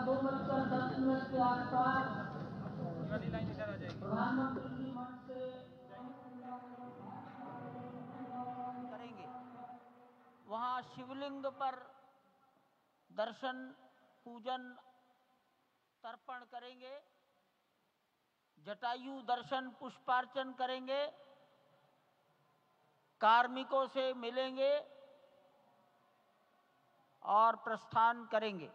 2:10 के आसपास प्रधानमंत्री जी मंच से करेंगे। वहां शिवलिंग पर दर्शन, पूजन, तर्पण करेंगे, जटायु दर्शन, पुष्पार्चन करेंगे, कार्मिकों से मिलेंगे और प्रस्थान करेंगे।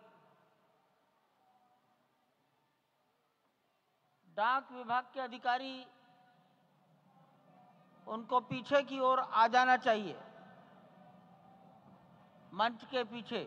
डाक विभाग के अधिकारी उनको पीछे की ओर आ जाना चाहिए, मंच के पीछे।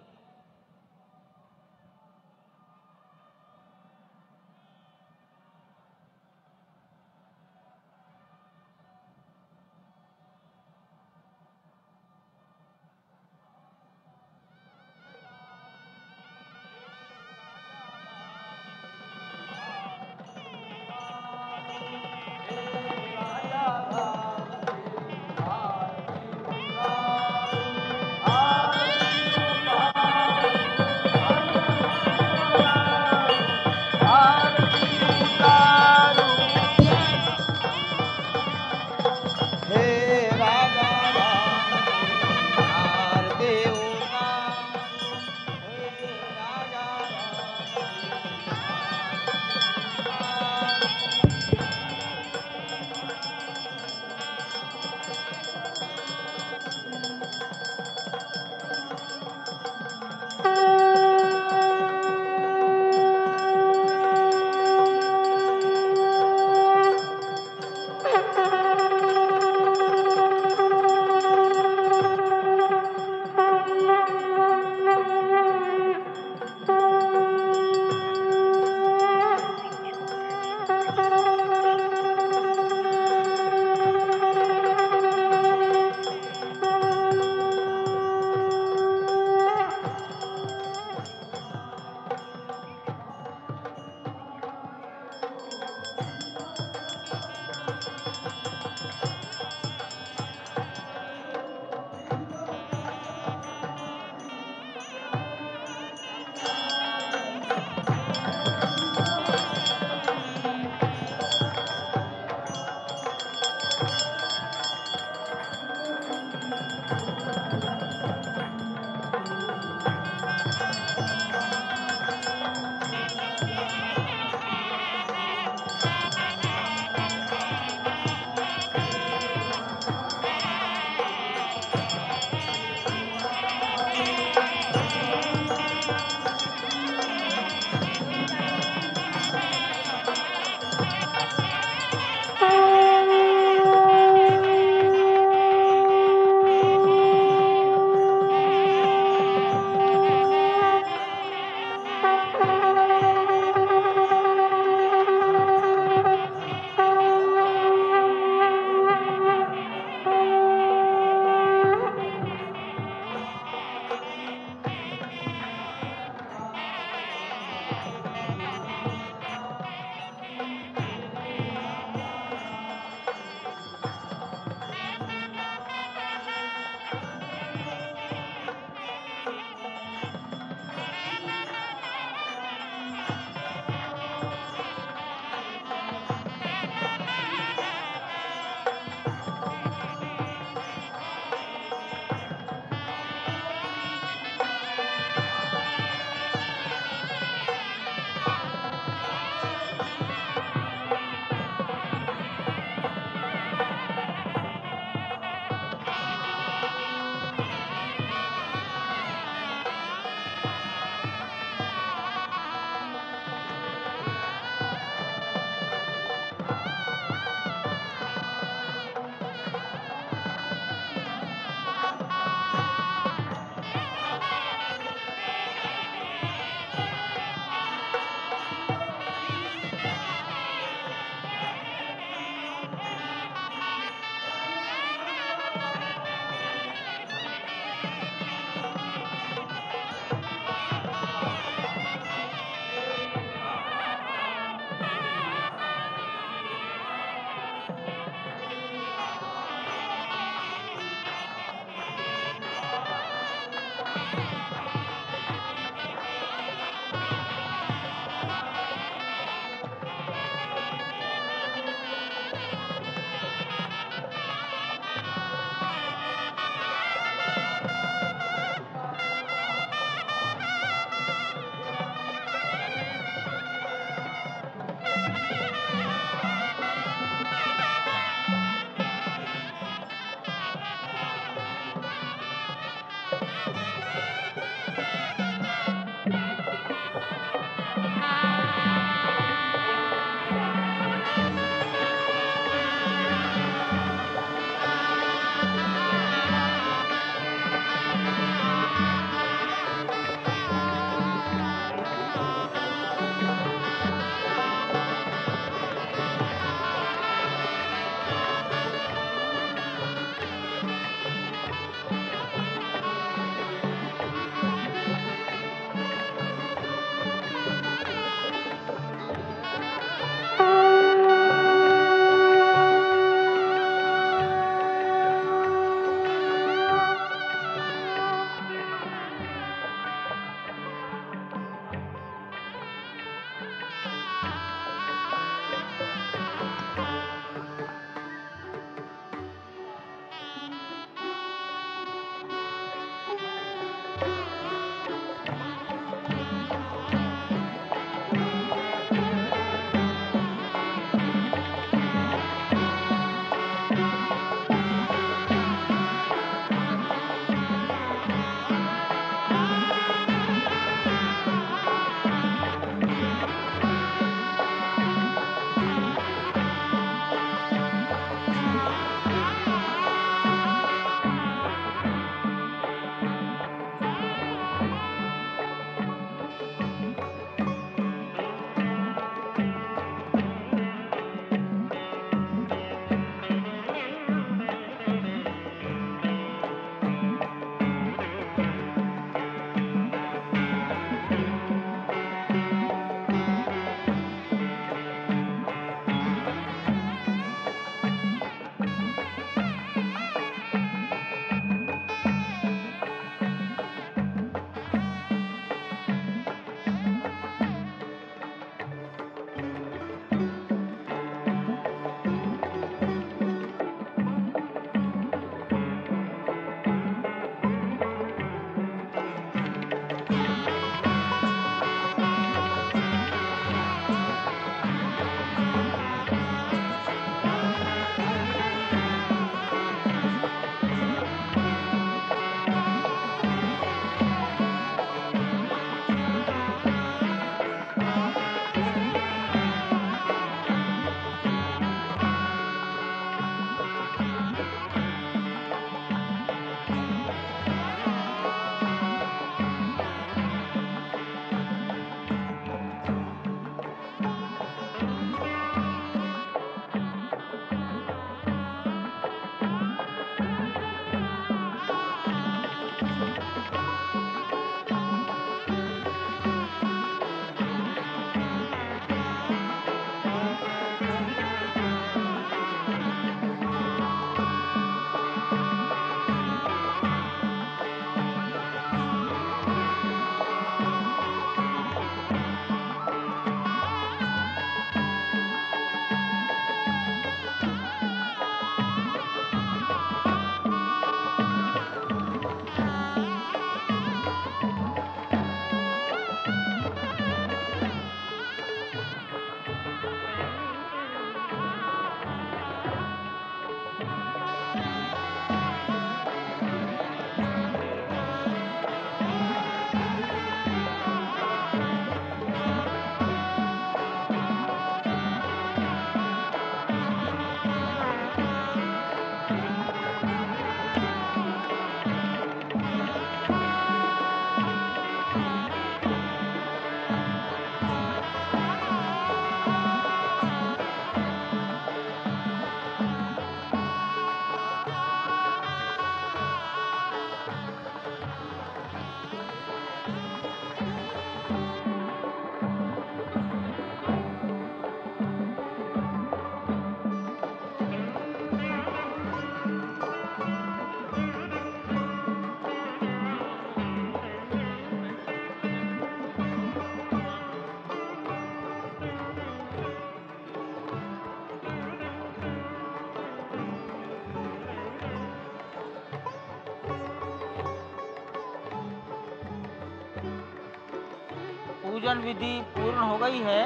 पूजन विधि पूर्ण हो गई है।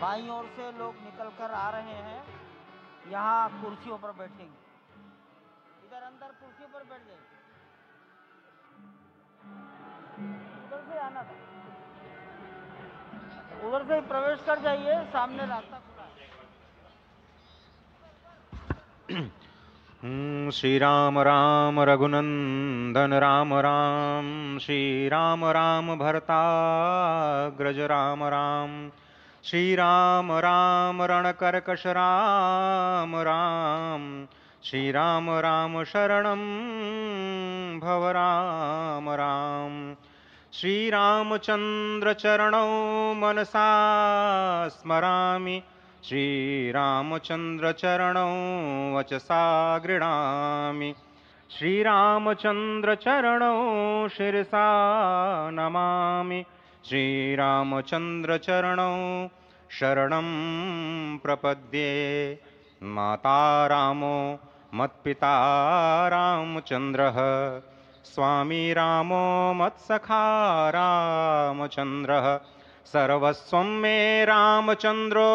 बाईं ओर से लोग निकल कर आ रहे हैं, यहाँ कुर्सियों पर बैठेंगे। इधर अंदर कुर्सियों पर बैठ जाइए, उधर से आना था, उधर से प्रवेश कर जाइए, सामने रास्ता खुला है। श्री राम राम रघुनंदन राम राम, श्री राम राम भरताग्रज राम राम, श्री राम राम रणकर्कश राम राम, श्री राम राम शरणं भव राम राम, श्री रामचंद्र चरणौ मनसा स्मरामि, श्री रामचंद्र चरणौ वचसा गृह्णामि, श्री रामचंद्र चरणौ शिरसा नमामि, श्री रामचंद्र चरणौ शरणं प्रपद्ये। माता रामो मत्पिता रामचंद्रः, स्वामी रामो मत्सखा रामचंद्रः, सर्वस्वं मे रामचंद्रो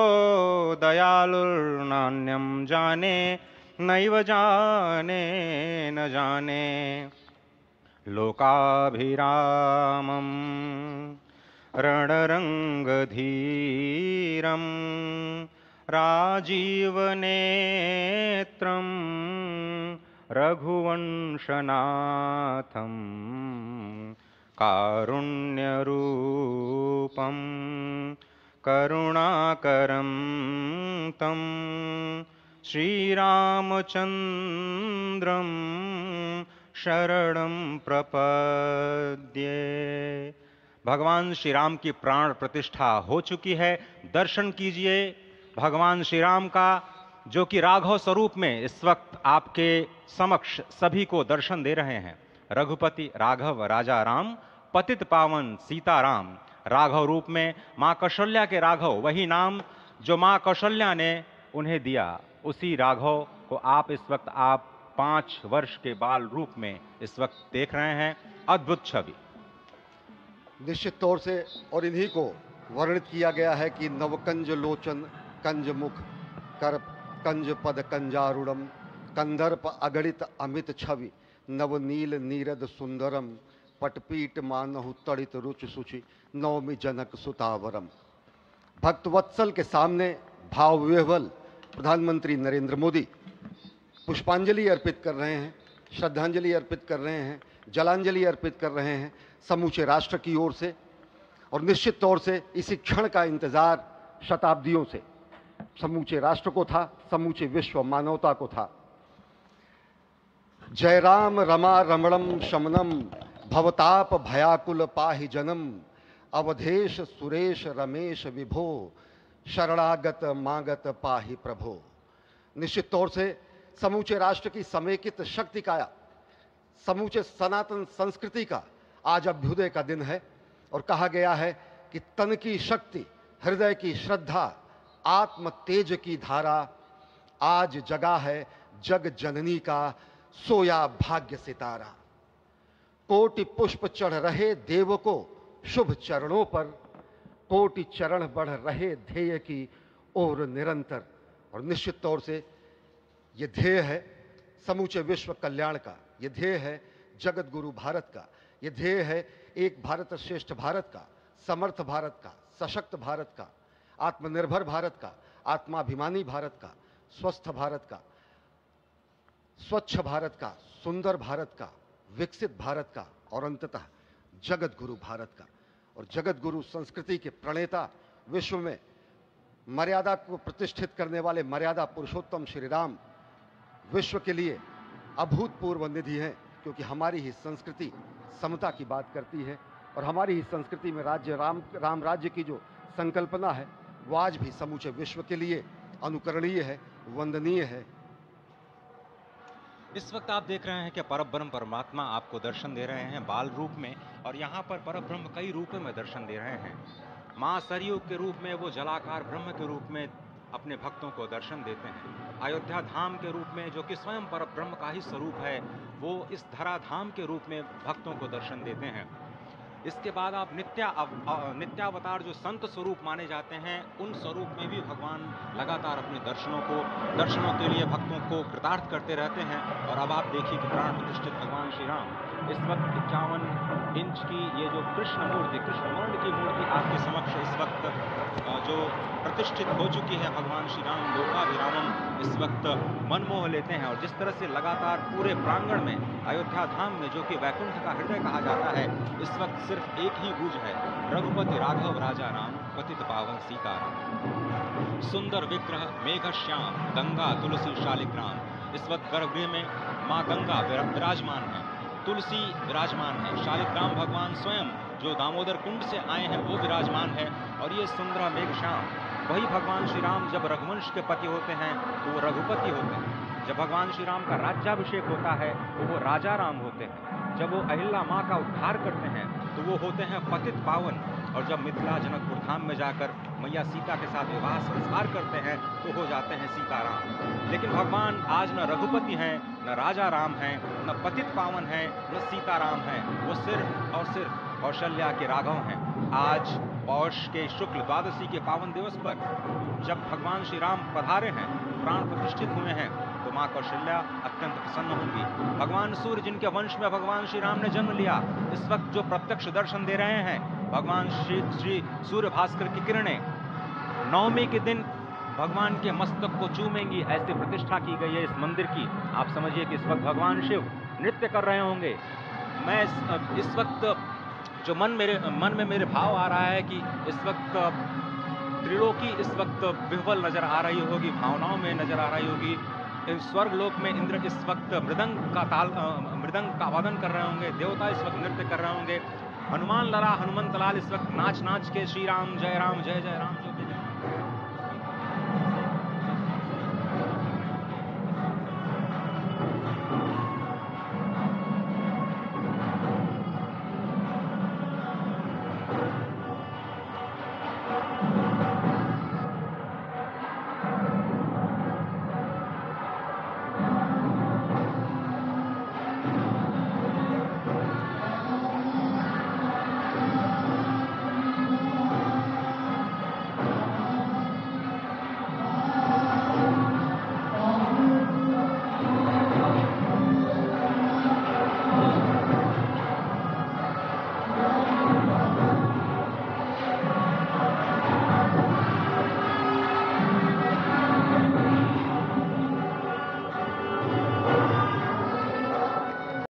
दयालुर्नान्यं जाने नैव जाने न जाने। लोकाभिरामं रणरंगधीरं राजीवनेत्रं रघुवंशनाथं, कारुण्यरूपं करुणाकरं तं श्रीरामचन्द्रं शरणं प्रपद्ये। भगवान श्री राम की प्राण प्रतिष्ठा हो चुकी है। दर्शन कीजिए भगवान श्री राम का, जो कि राघव स्वरूप में इस वक्त आपके समक्ष सभी को दर्शन दे रहे हैं। रघुपति राघव राजा राम, पतित पावन सीताराम। राघव रूप में मां कौशल्या के राघव, वही नाम जो मां कौशल्या ने उन्हें दिया, उसी राघव को आप इस वक्त 5 वर्ष के बाल रूप में इस वक्त देख रहे हैं। अद्भुत छवि। निश्चित तौर से, और इन्हीं को वर्णित किया गया है कि नवकंज लोचन कंज मुख, कर कंज पद कंजारूढ़म, कंदर्प अगणित अमित छवि, नवनील नीरद सुंदरम, पटपीट मानहु तड़ित रुचि सुचि, नवमी जनक सुतावरम। भक्तवत्सल के सामने भाव विह्वल प्रधानमंत्री नरेंद्र मोदी पुष्पांजलि अर्पित कर रहे हैं, श्रद्धांजलि अर्पित कर रहे हैं, जलांजलि अर्पित कर रहे हैं समूचे राष्ट्र की ओर से। और निश्चित तौर से इसी क्षण का इंतजार शताब्दियों से समूचे राष्ट्र को था, समूचे विश्व मानवता को था। जय राम रमा रमणम शमनम, भवताप भयाकुल पाहि जनम, अवधेश सुरेश रमेश विभो, शरणागत मागत पाहि प्रभो। निश्चित तौर से समूचे राष्ट्र की समेकित शक्ति का, समूचे सनातन संस्कृति का आज अभ्युदय का दिन है। और कहा गया है कि तन की शक्ति, हृदय की श्रद्धा, आत्म तेज की धारा आज जगा है जग जननी का सोया भाग्य सितारा। कोटि पुष्प चढ़ रहे देव को शुभ चरणों पर, कोटि चरण बढ़ रहे ध्येय की ओर निरंतर। और निश्चित तौर से ये ध्येय है समूचे विश्व कल्याण का, ये ध्येय है जगत गुरु भारत का, ये ध्येय है एक भारत श्रेष्ठ भारत का, समर्थ भारत का, सशक्त भारत का, आत्मनिर्भर भारत का, आत्माभिमानी भारत का, स्वस्थ भारत का, स्वच्छ भारत का, सुंदर भारत का, विकसित भारत का, और अंततः जगत गुरु भारत का। और जगत गुरु संस्कृति के प्रणेता, विश्व में मर्यादा को प्रतिष्ठित करने वाले मर्यादा पुरुषोत्तम श्री राम विश्व के लिए अभूतपूर्व निधि हैं, क्योंकि हमारी ही संस्कृति समता की बात करती है। और हमारी ही संस्कृति में राज्य राम राज्य की जो संकल्पना है वो आज भी समूचे विश्व के लिए अनुकरणीय है, वंदनीय है। इस वक्त आप देख रहे हैं कि परब्रह्म परमात्मा आपको दर्शन दे रहे हैं बाल रूप में, और यहाँ पर परब्रह्म कई रूपों में दर्शन दे रहे हैं। माँ सरयू के रूप में वो जलाकार ब्रह्म के रूप में अपने भक्तों को दर्शन देते हैं। अयोध्या धाम के रूप में, जो कि स्वयं परब्रह्म का ही स्वरूप है, वो इस धरा धाम के रूप में भक्तों को दर्शन देते हैं। इसके बाद आप नित्यावतार जो संत स्वरूप माने जाते हैं, उन स्वरूप में भी भगवान लगातार अपने दर्शनों के लिए भक्तों को कृतार्थ करते रहते हैं। और अब आप देखिए कि प्राण प्रतिष्ठित भगवान श्री राम इस वक्त 51 इंच की ये जो कृष्ण वर्ण की मूर्ति आपके समक्ष इस वक्त जो प्रतिष्ठित हो चुकी है, भगवान श्री राम लोकाभिरामम इस वक्त मनमोह लेते हैं। और जिस तरह से लगातार पूरे प्रांगण में अयोध्या धाम में, जो कि वैकुंठ का हृदय कहा जाता है, इस वक्त सिर्फ एक ही गूंज है, रघुपति राघव राजा राम, पतित पावन सीताराम। सुंदर विग्रह मेघ श्याम, गंगा तुलसी शालिग्राम। इस वक्त गर्भगृह में माँ गंगा विराजमान है, तुलसी विराजमान है, शालिग्राम भगवान स्वयं जो दामोदर कुंड से आए हैं वो विराजमान है। और ये सुंदर मेघ श्याम, वही भगवान श्री राम जब रघुवंश के पति होते हैं तो वो रघुपति होते हैं। जब भगवान श्री राम का राज्याभिषेक होता है तो वो राजा राम होते हैं। जब वो अहिल्या माँ का उद्धार करते हैं तो वो होते हैं पतित पावन। और जब मिथिला जनकपुर धाम में जाकर मैया सीता के साथ विवाह संस्कार करते हैं तो हो जाते हैं सीताराम। लेकिन भगवान आज न रघुपति हैं, न राजा राम हैं, न पतित पावन हैं, न सीताराम हैं। वो सिर्फ और सिर्फ कौशल्या के राघव हैं। आज पौष के शुक्ल द्वादशी के पावन दिवस पर जब भगवान श्री राम पधारे हैं, प्राण प्रतिष्ठित हुए हैं, तो माँ कौशल्या अत्यंत प्रसन्न होंगी। भगवान सूर्य जिनके वंश में भगवान श्री राम ने जन्म लिया, इस वक्त जो प्रत्यक्ष दर्शन दे रहे हैं, भगवान श्री सूर्य भास्कर की किरणें नवमी के दिन भगवान के मस्तक को चूमेंगी। ऐसी प्रतिष्ठा की गई है इस मंदिर की। आप समझिए कि इस वक्त भगवान शिव नृत्य कर रहे होंगे। मैं इस वक्त जो मन में मेरे भाव आ रहा है कि इस वक्त त्रिलोकी इस वक्त विह्वल नजर आ रही होगी, भावनाओं में नजर आ रही होगी। स्वर्ग लोक में इंद्र इस वक्त मृदंग का वादन कर रहे होंगे, देवता इस वक्त नृत्य कर रहे होंगे। हनुमान लला हनुमंत लाल इस वक्त नाच नाच के श्री राम जय राम जय जय राम